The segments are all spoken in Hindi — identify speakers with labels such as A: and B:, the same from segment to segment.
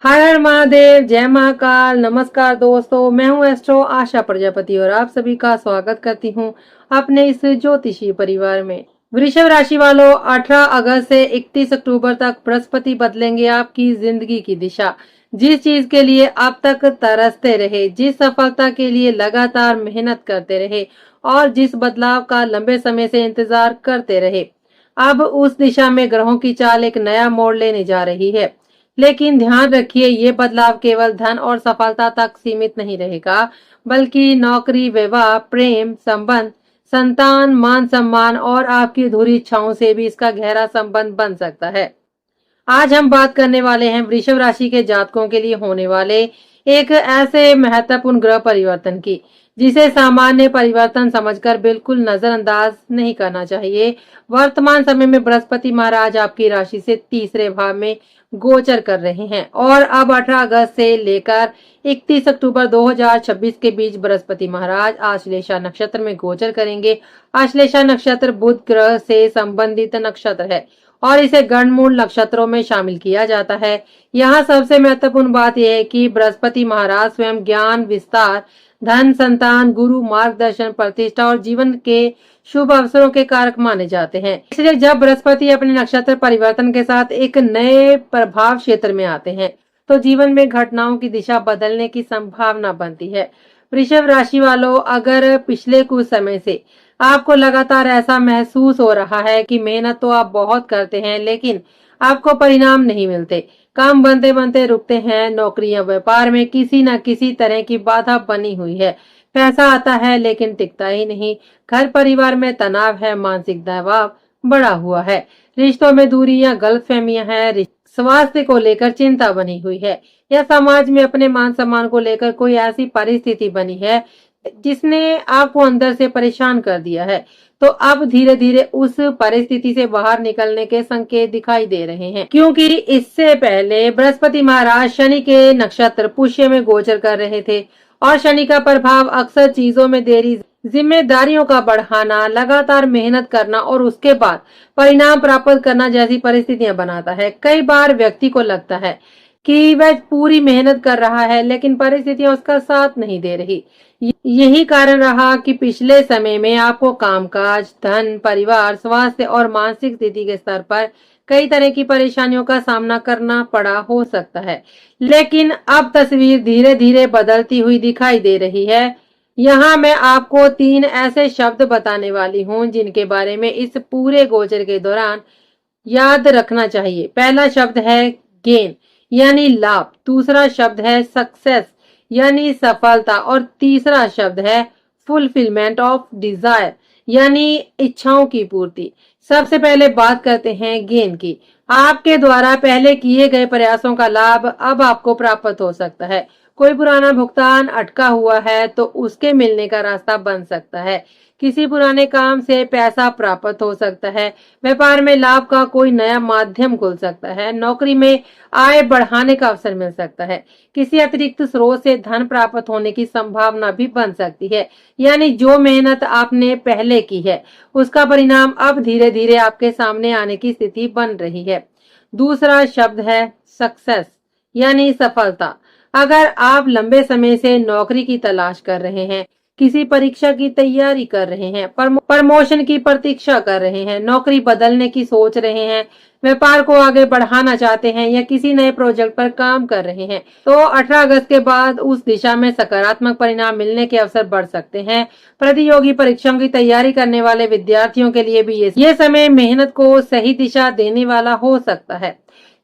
A: हर हर महादेव, जय महाकाल। नमस्कार दोस्तों, मैं हूं एस्ट्रो आशा प्रजापति और आप सभी का स्वागत करती हूं अपने इस ज्योतिषी परिवार में। वृषभ राशि वालों, 18 अगस्त से 31 अक्टूबर तक बृहस्पति बदलेंगे आपकी जिंदगी की दिशा। जिस चीज के लिए अब तक तरसते रहे, जिस सफलता के लिए लगातार मेहनत करते रहे और जिस बदलाव का लंबे समय से इंतजार करते रहे, अब उस दिशा में ग्रहों की चाल एक नया मोड़ लेने जा रही है। लेकिन ध्यान रखिए, ये बदलाव केवल धन और सफलता तक सीमित नहीं रहेगा, बल्कि नौकरी, विवाह, प्रेम संबंध, संतान, मान सम्मान और आपकी अधूरी इच्छाओं से भी इसका गहरा संबंध बन सकता है। आज हम बात करने वाले हैं वृषभ राशि के जातकों के लिए होने वाले एक ऐसे महत्वपूर्ण ग्रह परिवर्तन की, जिसे सामान्य परिवर्तन समझकर बिल्कुल नजरअंदाज नहीं करना चाहिए। वर्तमान समय में बृहस्पति महाराज आपकी राशि से तीसरे भाव में गोचर कर रहे हैं और अब 18 अगस्त से लेकर 31 अक्टूबर 2026 के बीच बृहस्पति महाराज आश्लेषा नक्षत्र में गोचर करेंगे। आश्लेषा नक्षत्र बुध ग्रह से संबंधित नक्षत्र है और इसे गणमूल नक्षत्रों में शामिल किया जाता है। यहाँ सबसे महत्वपूर्ण बात यह है कि बृहस्पति महाराज स्वयं ज्ञान, विस्तार, धन, संतान, गुरु, मार्गदर्शन, प्रतिष्ठा और जीवन के शुभ अवसरों के कारक माने जाते हैं। इसलिए जब बृहस्पति अपने नक्षत्र परिवर्तन के साथ एक नए प्रभाव क्षेत्र में आते हैं, तो जीवन में घटनाओं की दिशा बदलने की संभावना बनती है। वृषभ राशि वालों, अगर पिछले कुछ समय से आपको लगातार ऐसा महसूस हो रहा है कि मेहनत तो आप बहुत करते हैं, लेकिन आपको परिणाम नहीं मिलते, काम बनते बनते रुकते हैं, नौकरी या व्यापार में किसी न किसी तरह की बाधा बनी हुई है, पैसा आता है लेकिन टिकता ही नहीं, घर परिवार में तनाव है, मानसिक दबाव बढ़ा हुआ है, रिश्तों में दूरी या गलतफहमियां हैं, स्वास्थ्य को लेकर चिंता बनी हुई है, या समाज में अपने मान सम्मान को लेकर कोई ऐसी परिस्थिति बनी है जिसने आपको अंदर से परेशान कर दिया है, तो अब धीरे धीरे उस परिस्थिति से बाहर निकलने के संकेत दिखाई दे रहे हैं। क्योंकि इससे पहले बृहस्पति महाराज शनि के नक्षत्र पुष्य में गोचर कर रहे थे और शनि का प्रभाव अक्सर चीजों में देरी, जिम्मेदारियों का बढ़ाना, लगातार मेहनत करना और उसके बाद परिणाम प्राप्त करना जैसी परिस्थितियां बनाता है। कई बार व्यक्ति को लगता है कि वह पूरी मेहनत कर रहा है, लेकिन परिस्थितियां उसका साथ नहीं दे रही। यही कारण रहा कि पिछले समय में आपको कामकाज, धन, परिवार, स्वास्थ्य और मानसिक स्थिति के स्तर पर कई तरह की परेशानियों का सामना करना पड़ा हो सकता है। लेकिन अब तस्वीर धीरे धीरे बदलती हुई दिखाई दे रही है। यहाँ मैं आपको 3 ऐसे शब्द बताने वाली हूँ जिनके बारे में इस पूरे गोचर के दौरान याद रखना चाहिए। पहला शब्द है गेन, यानी लाभ। दूसरा शब्द है सक्सेस, यानी सफलता। और तीसरा शब्द है फुलफिलमेंट ऑफ डिजायर, यानी इच्छाओं की पूर्ति। सबसे पहले बात करते हैं गेन की। आपके द्वारा पहले किए गए प्रयासों का लाभ अब आपको प्राप्त हो सकता है। कोई पुराना भुगतान अटका हुआ है तो उसके मिलने का रास्ता बन सकता है। किसी पुराने काम से पैसा प्राप्त हो सकता है। व्यापार में लाभ का कोई नया माध्यम खुल सकता है। नौकरी में आय बढ़ाने का अवसर मिल सकता है। किसी अतिरिक्त स्रोत से धन प्राप्त होने की संभावना भी बन सकती है। यानी जो मेहनत आपने पहले की है, उसका परिणाम अब धीरे धीरे आपके सामने आने की स्थिति बन रही है। दूसरा शब्द है सक्सेस, यानी सफलता। अगर आप लंबे समय से नौकरी की तलाश कर रहे हैं, किसी परीक्षा की तैयारी कर रहे हैं, प्रमोशन की प्रतीक्षा कर रहे हैं, नौकरी बदलने की सोच रहे हैं, व्यापार को आगे बढ़ाना चाहते हैं या किसी नए प्रोजेक्ट पर काम कर रहे हैं, तो 18 अगस्त के बाद उस दिशा में सकारात्मक परिणाम मिलने के अवसर बढ़ सकते हैं। प्रतियोगी परीक्षाओं की तैयारी करने वाले विद्यार्थियों के लिए भी ये समय मेहनत को सही दिशा देने वाला हो सकता है।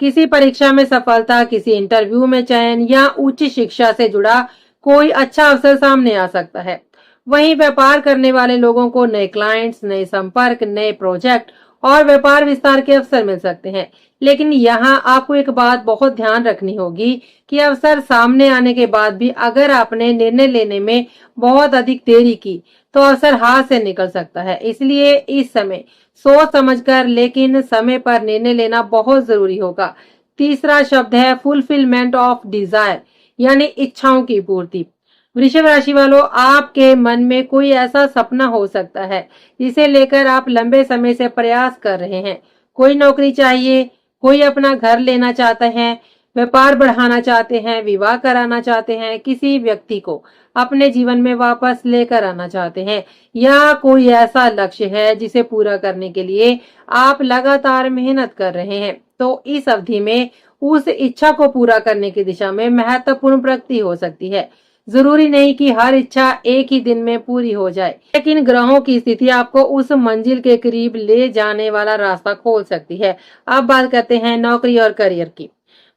A: किसी परीक्षा में सफलता, किसी इंटरव्यू में चयन या उच्च शिक्षा से जुड़ा कोई अच्छा अवसर सामने आ सकता है। वहीं व्यापार करने वाले लोगों को नए क्लाइंट्स, नए संपर्क, नए प्रोजेक्ट और व्यापार विस्तार के अवसर मिल सकते हैं। लेकिन यहाँ आपको एक बात बहुत ध्यान रखनी होगी कि अवसर सामने आने के बाद भी अगर आपने निर्णय लेने में बहुत अधिक देरी की, तो अवसर हाथ से निकल सकता है। इसलिए इस समय सोच समझकर लेकिन समय पर निर्णय लेना बहुत जरूरी होगा। तीसरा शब्द है फुलफिलमेंट ऑफ डिजायर, यानी इच्छाओं की पूर्ति। वृषभ राशि वालों, आपके मन में कोई ऐसा सपना हो सकता है जिसे लेकर आप लंबे समय से प्रयास कर रहे हैं। कोई नौकरी चाहिए, कोई अपना घर लेना चाहते हैं, व्यापार बढ़ाना चाहते हैं, विवाह कराना चाहते हैं, किसी व्यक्ति को अपने जीवन में वापस लेकर आना चाहते हैं, या कोई ऐसा लक्ष्य है जिसे पूरा करने के लिए आप लगातार मेहनत कर रहे हैं, तो इस अवधि में उस इच्छा को पूरा करने की दिशा में महत्वपूर्ण प्रगति हो सकती है। जरूरी नहीं कि हर इच्छा एक ही दिन में पूरी हो जाए, लेकिन ग्रहों की स्थिति आपको उस मंजिल के करीब ले जाने वाला रास्ता खोल सकती है। अब बात करते हैं नौकरी और करियर की।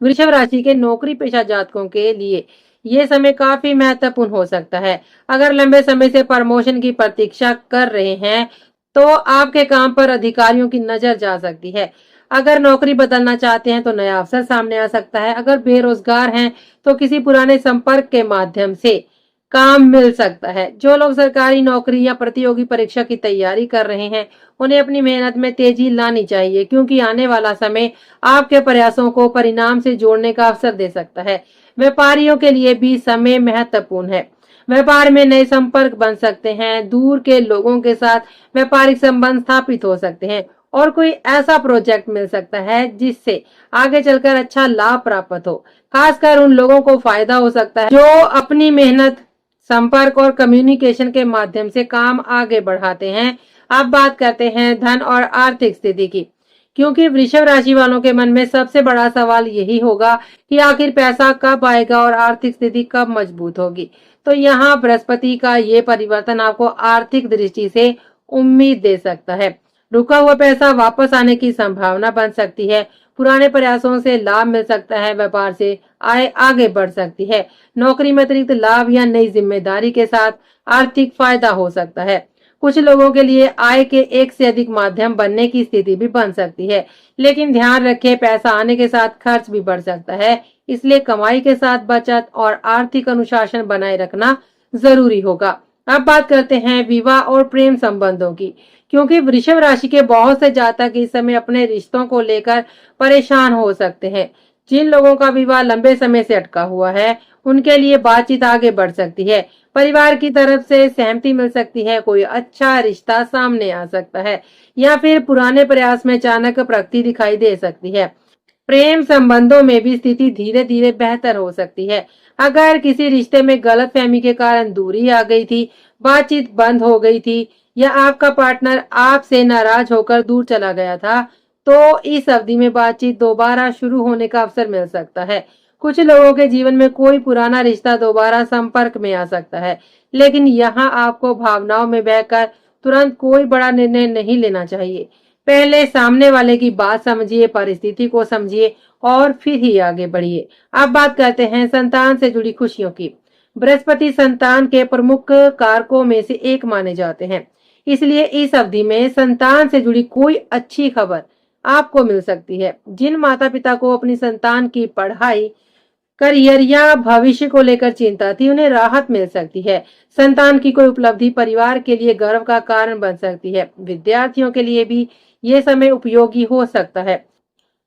A: वृषभ राशि के नौकरी पेशा जातकों के लिए ये समय काफी महत्वपूर्ण हो सकता है। अगर लंबे समय से प्रमोशन की प्रतीक्षा कर रहे हैं, तो आपके काम पर अधिकारियों की नजर जा सकती है। अगर नौकरी बदलना चाहते हैं तो नया अवसर सामने आ सकता है। अगर बेरोजगार हैं तो किसी पुराने संपर्क के माध्यम से काम मिल सकता है। जो लोग सरकारी नौकरी या प्रतियोगी परीक्षा की तैयारी कर रहे हैं, उन्हें अपनी मेहनत में तेजी लानी चाहिए, क्योंकि आने वाला समय आपके प्रयासों को परिणाम से जोड़ने का अवसर दे सकता है। व्यापारियों के लिए भी समय महत्वपूर्ण है। व्यापार में नए संपर्क बन सकते हैं, दूर के लोगों के साथ व्यापारिक संबंध स्थापित हो सकते हैं, और कोई ऐसा प्रोजेक्ट मिल सकता है जिससे आगे चलकर अच्छा लाभ प्राप्त हो। खासकर उन लोगों को फायदा हो सकता है जो अपनी मेहनत, संपर्क और कम्युनिकेशन के माध्यम से काम आगे बढ़ाते हैं। अब बात करते हैं धन और आर्थिक स्थिति की, क्योंकि वृषभ राशि वालों के मन में सबसे बड़ा सवाल यही होगा कि आखिर पैसा कब आएगा और आर्थिक स्थिति कब मजबूत होगी। तो यहाँ बृहस्पति का ये परिवर्तन आपको आर्थिक दृष्टि से उम्मीद दे सकता है। रुका हुआ पैसा वापस आने की संभावना बन सकती है। पुराने प्रयासों से लाभ मिल सकता है। व्यापार से आय आगे बढ़ सकती है। नौकरी में अतिरिक्त लाभ या नई जिम्मेदारी के साथ आर्थिक फायदा हो सकता है। कुछ लोगों के लिए आय के एक से अधिक माध्यम बनने की स्थिति भी बन सकती है, लेकिन ध्यान रखें, पैसा आने के साथ खर्च भी बढ़ सकता है। इसलिए कमाई के साथ बचत और आर्थिक अनुशासन बनाए रखना जरूरी होगा। अब बात करते हैं विवाह और प्रेम संबंधों की, क्योंकि वृषभ राशि के बहुत से जातक इस समय अपने रिश्तों को लेकर परेशान हो सकते हैं। जिन लोगों का विवाह लंबे समय से अटका हुआ है, उनके लिए बातचीत आगे बढ़ सकती है। परिवार की तरफ से सहमति मिल सकती है। कोई अच्छा रिश्ता सामने आ सकता है, या फिर पुराने प्रयास में अचानक प्रगति दिखाई दे सकती है। प्रेम संबंधों में भी स्थिति धीरे धीरे बेहतर हो सकती है। अगर किसी रिश्ते में गलतफहमी के कारण दूरी आ गई थी, बातचीत बंद हो गई थी, या आपका पार्टनर आपसे नाराज होकर दूर चला गया था, तो इस अवधि में बातचीत दोबारा शुरू होने का अवसर मिल सकता है। कुछ लोगों के जीवन में कोई पुराना रिश्ता दोबारा संपर्क में आ सकता है, लेकिन यहाँ आपको भावनाओं में बहकर तुरंत कोई बड़ा निर्णय नहीं लेना चाहिए। पहले सामने वाले की बात समझिए, परिस्थिति को समझिए और फिर ही आगे बढ़िए। अब बात करते हैं संतान से जुड़ी खुशियों की। बृहस्पति संतान के प्रमुख कारकों में से एक माने जाते हैं, इसलिए इस अवधि में संतान से जुड़ी कोई अच्छी खबर आपको मिल सकती है। जिन माता पिता को अपनी संतान की पढ़ाई, करियर या भविष्य को लेकर चिंता थी, उन्हें राहत मिल सकती है। संतान की कोई उपलब्धि परिवार के लिए गर्व का कारण बन सकती है। विद्यार्थियों के लिए भी ये समय उपयोगी हो सकता है।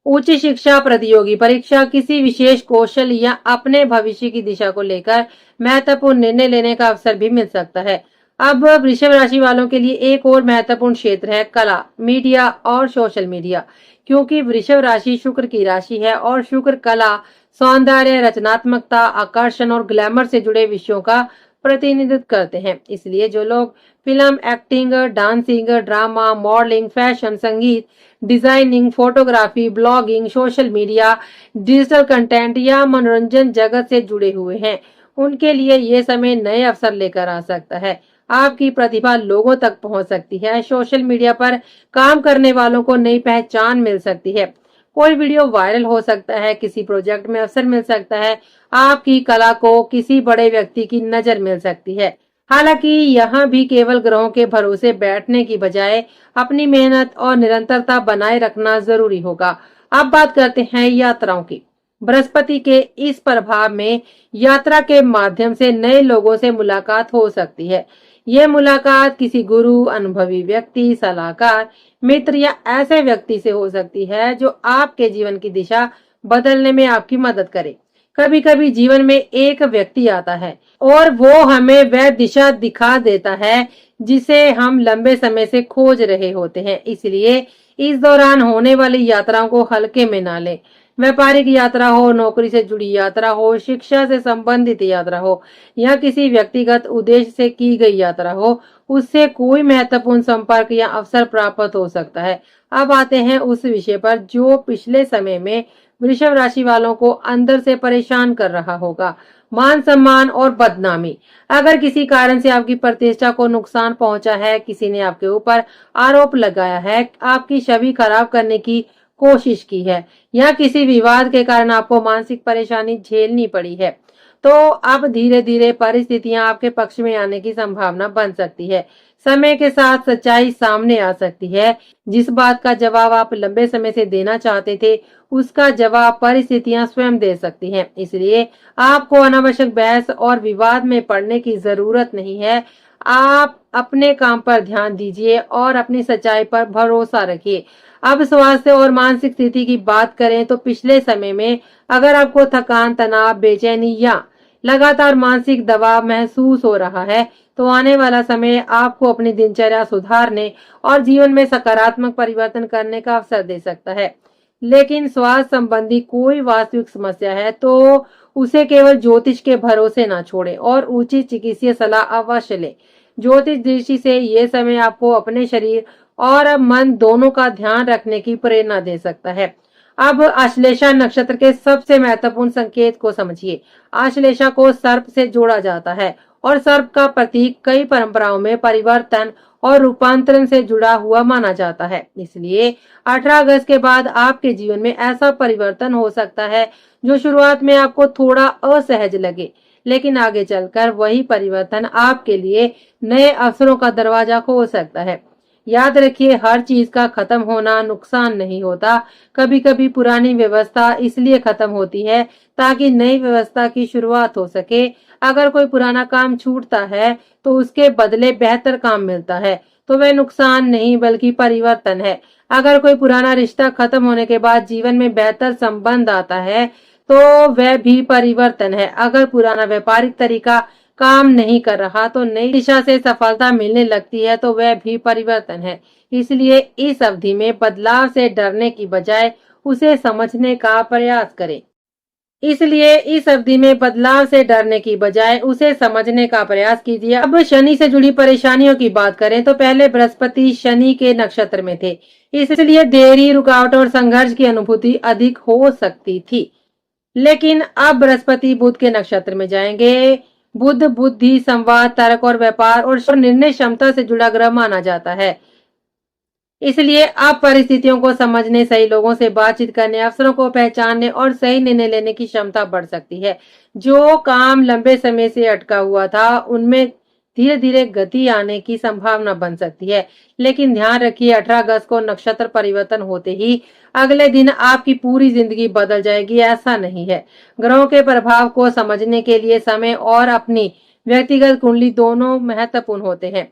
A: उच्च शिक्षा, प्रतियोगी परीक्षा, किसी विशेष कौशल या अपने भविष्य की दिशा को लेकर महत्वपूर्ण निर्णय लेने का अवसर भी मिल सकता है। अब वृषभ राशि वालों के लिए एक और महत्वपूर्ण क्षेत्र है कला, मीडिया और सोशल मीडिया, क्योंकि वृषभ राशि शुक्र की राशि है और शुक्र कला, सौंदर्य, रचनात्मकता, आकर्षण और ग्लैमर से जुड़े विषयों का प्रतिनिधित्व करते हैं। इसलिए जो लोग film, acting, dancing, drama, modelling, fashion, संगीत, designing, photography, blogging, social media, digital content या मनोरंजन जगत से जुड़े हुए हैं, उनके लिए ये समय नए अवसर लेकर आ सकता है। आपकी प्रतिभा लोगों तक पहुंच सकती है। सोशल मीडिया पर काम करने वालों को नई पहचान मिल सकती है। कोई वीडियो वायरल हो सकता है, किसी प्रोजेक्ट में अवसर मिल सकता है, आपकी कला को किसी बड़े व्यक्ति की नजर मिल सकती है। हालांकि यहाँ भी केवल ग्रहों के भरोसे बैठने की बजाय अपनी मेहनत और निरंतरता बनाए रखना जरूरी होगा। अब बात करते हैं यात्राओं की। बृहस्पति के इस प्रभाव में यात्रा के माध्यम से नए लोगों से मुलाकात हो सकती है। ये मुलाकात किसी गुरु, अनुभवी व्यक्ति, सलाहकार, मित्र या ऐसे व्यक्ति से हो सकती है जो आपके जीवन की दिशा बदलने में आपकी मदद करे। कभी कभी जीवन में एक व्यक्ति आता है और वो हमें वह दिशा दिखा देता है जिसे हम लंबे समय से खोज रहे होते हैं। इसलिए इस दौरान होने वाली यात्राओं को हल्के में ना लें। व्यापारिक यात्रा हो, नौकरी से जुड़ी यात्रा हो, शिक्षा से संबंधित यात्रा हो या किसी व्यक्तिगत उद्देश्य से की गई यात्रा हो, उससे कोई महत्वपूर्ण संपर्क या अवसर प्राप्त हो सकता है। अब आते हैं उस विषय पर जो पिछले समय में वृषभ राशि वालों को अंदर से परेशान कर रहा होगा। मान सम्मान और बदनामी। अगर किसी कारण से आपकी प्रतिष्ठा को नुकसान पहुंचा है, किसी ने आपके ऊपर आरोप लगाया है, आपकी छवि खराब करने की कोशिश की है या किसी विवाद के कारण आपको मानसिक परेशानी झेलनी पड़ी है, तो अब धीरे धीरे परिस्थितियां आपके पक्ष में आने की संभावना बन सकती है। समय के साथ सच्चाई सामने आ सकती है। जिस बात का जवाब आप लंबे समय से देना चाहते थे, उसका जवाब परिस्थितियां स्वयं दे सकती हैं। इसलिए आपको अनावश्यक बहस और विवाद में पड़ने की जरूरत नहीं है। आप अपने काम पर ध्यान दीजिए और अपनी सच्चाई पर भरोसा रखिए। अब स्वास्थ्य और मानसिक स्थिति की बात करें तो पिछले समय में अगर आपको थकान, तनाव, बेचैनी या लगातार मानसिक दबाव महसूस हो रहा है, तो आने वाला समय आपको अपनी दिनचर्या सुधारने और जीवन में सकारात्मक परिवर्तन करने का अवसर दे सकता है। लेकिन स्वास्थ्य संबंधी कोई वास्तविक समस्या है तो उसे केवल ज्योतिष के भरोसे ना छोड़े और उचित चिकित्सीय सलाह अवश्य ले। ज्योतिष दृष्टि से ये समय आपको अपने शरीर और मन दोनों का ध्यान रखने की प्रेरणा दे सकता है। अब आश्लेषा नक्षत्र के सबसे महत्वपूर्ण संकेत को समझिए। आश्लेषा को सर्प से जोड़ा जाता है और सर्प का प्रतीक कई परंपराओं में परिवर्तन और रूपांतरण से जुड़ा हुआ माना जाता है। इसलिए 18 अगस्त के बाद आपके जीवन में ऐसा परिवर्तन हो सकता है जो शुरुआत में आपको थोड़ा असहज लगे, लेकिन आगे चलकर वही परिवर्तन आपके लिए नए अवसरों का दरवाजा खोल सकता है। याद रखिए, हर चीज का खत्म होना नुकसान नहीं होता। कभी कभी पुरानी व्यवस्था इसलिए खत्म होती है ताकि नई व्यवस्था की शुरुआत हो सके। अगर कोई पुराना काम छूटता है तो उसके बदले बेहतर काम मिलता है, तो वह नुकसान नहीं बल्कि परिवर्तन है। अगर कोई पुराना रिश्ता खत्म होने के बाद जीवन में बेहतर संबंध आता है, तो वह भी परिवर्तन है। अगर पुराना व्यापारिक तरीका काम नहीं कर रहा तो नई दिशा से सफलता मिलने लगती है, तो वह भी परिवर्तन है। इसलिए इस अवधि में बदलाव से डरने की बजाय उसे समझने का प्रयास करें। इसलिए इस अवधि में बदलाव से डरने की बजाय उसे समझने का प्रयास कीजिए। अब शनि से जुड़ी परेशानियों की बात करें तो पहले बृहस्पति शनि के नक्षत्र में थे, इसलिए देरी, रुकावट और संघर्ष की अनुभूति अधिक हो सकती थी। लेकिन अब बृहस्पति बुध के नक्षत्र में जाएंगे। बुध बुद्धि, संवाद, तर्क और व्यापार और निर्णय क्षमता से जुड़ा ग्रह माना जाता है। इसलिए अब परिस्थितियों को समझने, सही लोगों से बातचीत करने, अवसरों को पहचानने और सही निर्णय लेने की क्षमता बढ़ सकती है। जो काम लंबे समय से अटका हुआ था, उनमें धीरे धीरे गति आने की संभावना बन सकती है। लेकिन ध्यान रखिए, 18 अगस्त को नक्षत्र परिवर्तन होते ही अगले दिन आपकी पूरी जिंदगी बदल जाएगी, ऐसा नहीं है। ग्रहों के प्रभाव को समझने के लिए समय और अपनी व्यक्तिगत कुंडली दोनों महत्वपूर्ण होते हैं।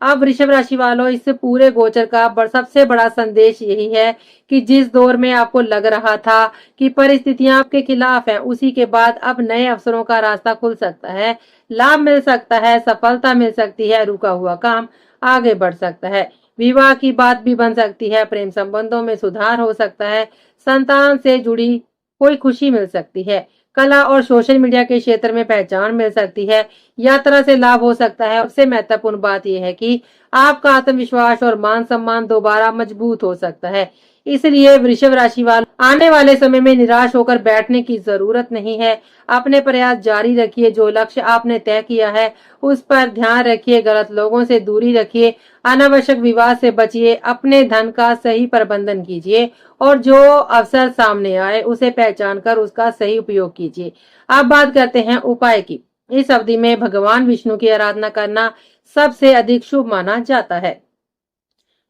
A: अब वृषभ राशि वालों, इस पूरे गोचर का सबसे बड़ा संदेश यही है कि जिस दौर में आपको लग रहा था कि परिस्थितियां आपके खिलाफ हैं, उसी के बाद अब नए अवसरों का रास्ता खुल सकता है। लाभ मिल सकता है, सफलता मिल सकती है, रुका हुआ काम आगे बढ़ सकता है, विवाह की बात भी बन सकती है, प्रेम संबंधों में सुधार हो सकता है, संतान से जुड़ी कोई खुशी मिल सकती है, कला और सोशल मीडिया के क्षेत्र में पहचान मिल सकती है, यात्रा से लाभ हो सकता है। सबसे महत्वपूर्ण बात यह है कि आपका आत्मविश्वास और मान सम्मान दोबारा मजबूत हो सकता है। इसलिए वृषभ राशि वाले आने वाले समय में निराश होकर बैठने की जरूरत नहीं है। अपने प्रयास जारी रखिए, जो लक्ष्य आपने तय किया है उस पर ध्यान रखिए, गलत लोगों से दूरी रखिए, अनावश्यक विवाद से बचिए, अपने धन का सही प्रबंधन कीजिए और जो अवसर सामने आए उसे पहचान कर उसका सही उपयोग कीजिए। अब बात करते हैं उपाय की। इस अवधि में भगवान विष्णु की आराधना करना सबसे अधिक शुभ माना जाता है।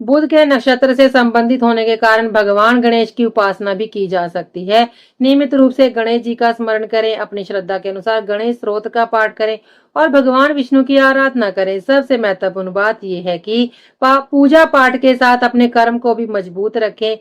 A: बुध के नक्षत्र से संबंधित होने के कारण भगवान गणेश की उपासना भी की जा सकती है। नियमित रूप से गणेश जी का स्मरण करें, अपनी श्रद्धा के अनुसार गणेश स्तोत्र का पाठ करें और भगवान विष्णु की आराधना करें। सबसे महत्वपूर्ण बात यह है कि पूजा पाठ के साथ अपने कर्म को भी मजबूत रखें,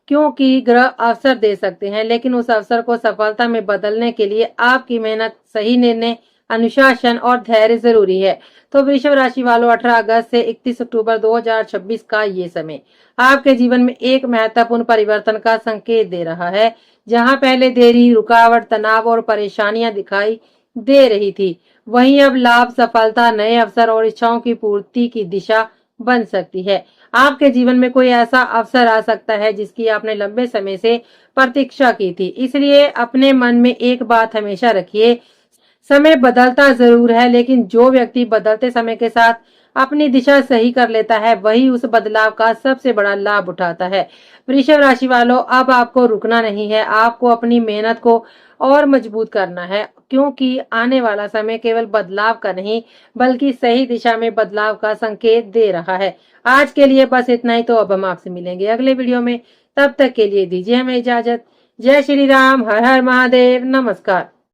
A: क्योंकि ग्रह अवसर दे सकते हैं, लेकिन उस अवसर को सफलता में बदलने के लिए आपकी मेहनत, सही निर्णय, अनुशासन और धैर्य जरूरी है। तो वृषभ राशि वालों 18 अगस्त से 31 अक्टूबर 2026 का ये समय आपके जीवन में एक महत्वपूर्ण परिवर्तन का संकेत दे रहा है। जहां पहले देरी, रुकावट, तनाव और परेशानियां दिखाई दे रही थी, वहीं अब लाभ, सफलता, नए अवसर और इच्छाओं की पूर्ति की दिशा बन सकती है। आपके जीवन में कोई ऐसा अवसर आ सकता है जिसकी आपने लंबे समय से प्रतीक्षा की थी। इसलिए अपने मन में एक बात हमेशा रखिए, समय बदलता जरूर है, लेकिन जो व्यक्ति बदलते समय के साथ अपनी दिशा सही कर लेता है, वही उस बदलाव का सबसे बड़ा लाभ उठाता है। वृषभ राशि वालों, अब आपको रुकना नहीं है, आपको अपनी मेहनत को और मजबूत करना है, क्योंकि आने वाला समय केवल बदलाव का नहीं, बल्कि सही दिशा में बदलाव का संकेत दे रहा है। आज के लिए बस इतना ही। तो अब हम आपसे मिलेंगे अगले वीडियो में। तब तक के लिए दीजिए हमें इजाजत। जय श्री राम, हर हर महादेव, नमस्कार।